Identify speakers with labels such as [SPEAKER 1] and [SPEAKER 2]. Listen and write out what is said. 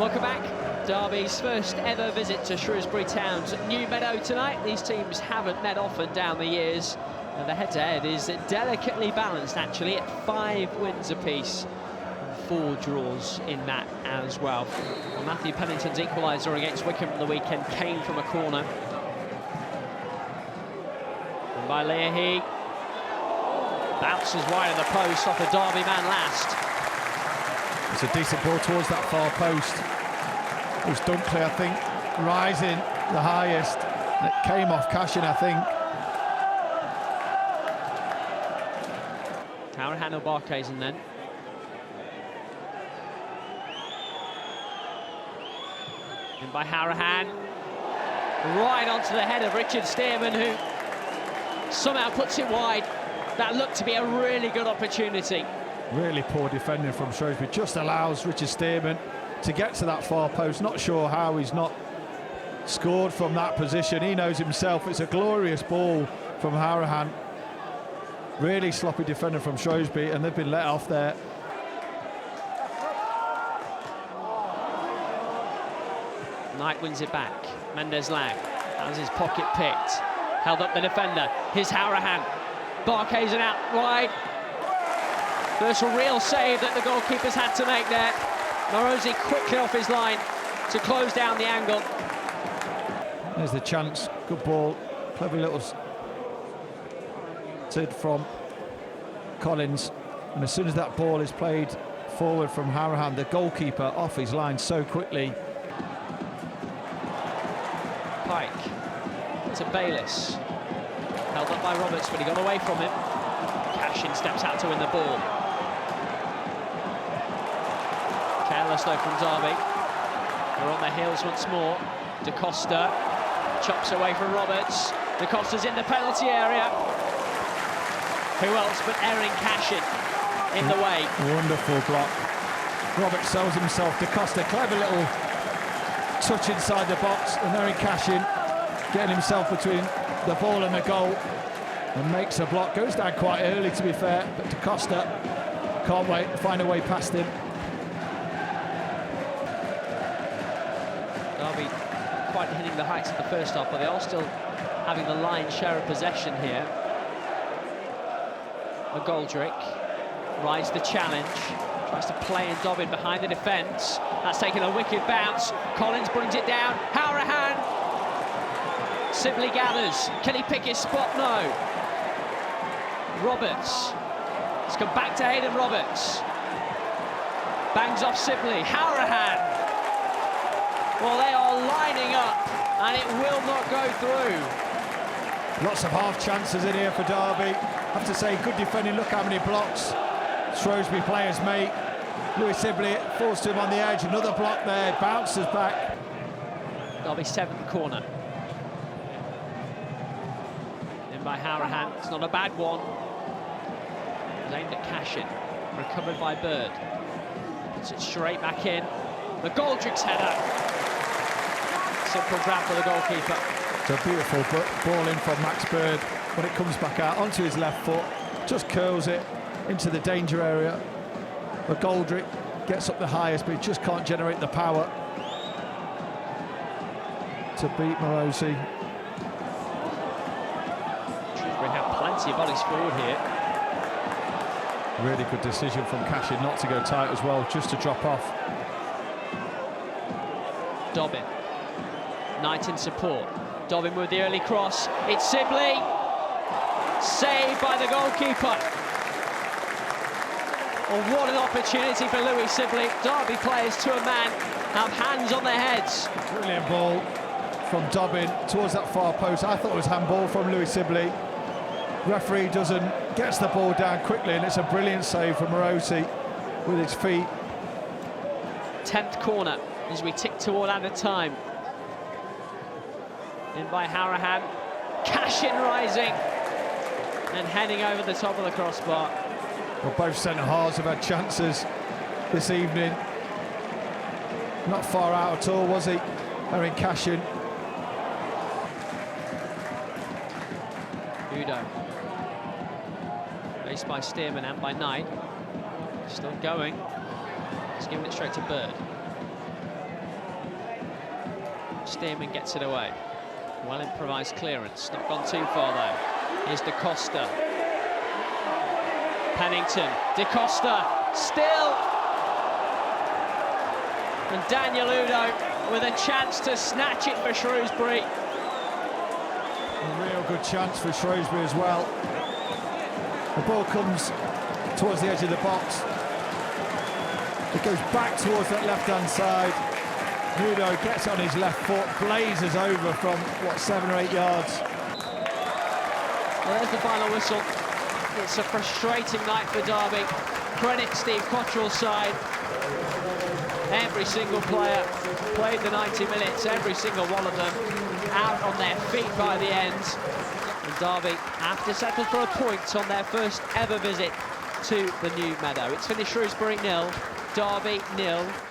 [SPEAKER 1] Welcome back. Derby's first ever visit to Shrewsbury Town's new meadow tonight. These teams haven't met often down the years. And the head-to-head is delicately balanced, actually, at 5 wins apiece. 4 draws in that as well. Matthew Pennington's equaliser against Wycombe on the weekend came from a corner. And by Leahy. Bounces wide of the post off a Derby man last.
[SPEAKER 2] It's a decent ball towards that far post. It was Dunkley, I think, rising the highest. And it came off Cashin, I think.
[SPEAKER 1] Howrahan or Barkhazen then. In by Howrahan. Right onto the head of Richard Stearman, who somehow puts it wide. That looked to be a really good opportunity.
[SPEAKER 2] Really poor defending from Shrewsbury. Just allows Richard Stearman to get to that far post. Not sure how he's not scored from that position. He knows himself. It's a glorious ball from Howrahan. Really sloppy defender from Shrewsbury, and they've been let off there.
[SPEAKER 1] Knight wins it back. Mendes-Lang has his pocket picked. Held up the defender. Here's Howrahan. Barkhazen out wide. First real save that the goalkeeper's had to make there. Morosi quickly off his line to close down the angle.
[SPEAKER 2] There's the chance. Good ball. Clever little tid from Collins. And as soon as that ball is played forward from Howrahan, the goalkeeper off his line so quickly.
[SPEAKER 1] Pike to Bayliss. Held up by Roberts, but he got away from him. Cashin steps out to win the ball. Careless though from Derby. They're on their heels once more. De Costa chops away from Roberts. De Costa's in the penalty area. Who else but Erin Cashin in the way?
[SPEAKER 2] Wonderful block. Roberts sells himself. De Costa, clever little touch inside the box, and Erin Cashin getting himself between the ball and the goal and makes a block. Goes down quite early, to be fair, but De Costa can't wait, find a way past him.
[SPEAKER 1] Derby quite hitting the heights of the first half, but they are still having the lion's share of possession here. McGoldrick rides the challenge, tries to play and Dobbin behind the defence. That's taken a wicked bounce. Collins brings it down. Howrahan. Sibley gathers. Can he pick his spot? No. Roberts. Let's come back to Hayden Roberts. Bangs off Sibley. Howrahan. Well, they are lining up, and it will not go through.
[SPEAKER 2] Lots of half chances in here for Derby. I have to say, good defending. Look how many blocks Shrewsbury players make. Lewis Sibley falls to him on the edge. Another block there. Bounces back.
[SPEAKER 1] Derby's 7th corner. In by Howrahan. It's not a bad one. It's aimed at Cashin. Recovered by Bird. Puts it straight back in. McGoldrick's header. Simple grab for the goalkeeper.
[SPEAKER 2] It's a beautiful ball in from Max Bird. When it comes back out onto his left foot, just curls it into the danger area. McGoldrick gets up the highest, but he just can't generate the power to beat Morosi.
[SPEAKER 1] We have plenty of bodies forward here.
[SPEAKER 2] Really good decision from Cashin not to go tight as well, just to drop off.
[SPEAKER 1] Dobbin. Knight in support. Dobbin with the early cross. It's Sibley. Saved by the goalkeeper. Oh, what an opportunity for Louis Sibley. Derby players to a man have hands on their heads.
[SPEAKER 2] Brilliant ball from Dobbin towards that far post. I thought it was handball from Louis Sibley. Referee gets the ball down quickly, and it's a brilliant save from Morosi with his feet.
[SPEAKER 1] 10th corner as we tick toward added time. In by Howrahan. Cashin rising and heading over the top of the crossbar.
[SPEAKER 2] Well, both centre-halves have had chances this evening. Not far out at all, was he? Erin Cashin.
[SPEAKER 1] Udo. Raced by Stearman and by Knight. Still going. He's giving it straight to Bird. Stearman gets it away. Well improvised clearance, not gone too far though. Here's De Costa. Pennington, De Costa, still! And Daniel Udo with a chance to snatch it for Shrewsbury.
[SPEAKER 2] A real good chance for Shrewsbury as well. The ball comes towards the edge of the box. It goes back towards that left-hand side. Udo gets on his left foot, blazes over from, what, 7 or 8 yards.
[SPEAKER 1] Well, there's the final whistle. It's a frustrating night for Derby. Credit Steve Cottrell's side. Every single player played the 90 minutes, every single one of them out on their feet by the end. And Derby have to settle for a point on their first ever visit to the new Meadow. It's finished Shrewsbury 0, Derby 0.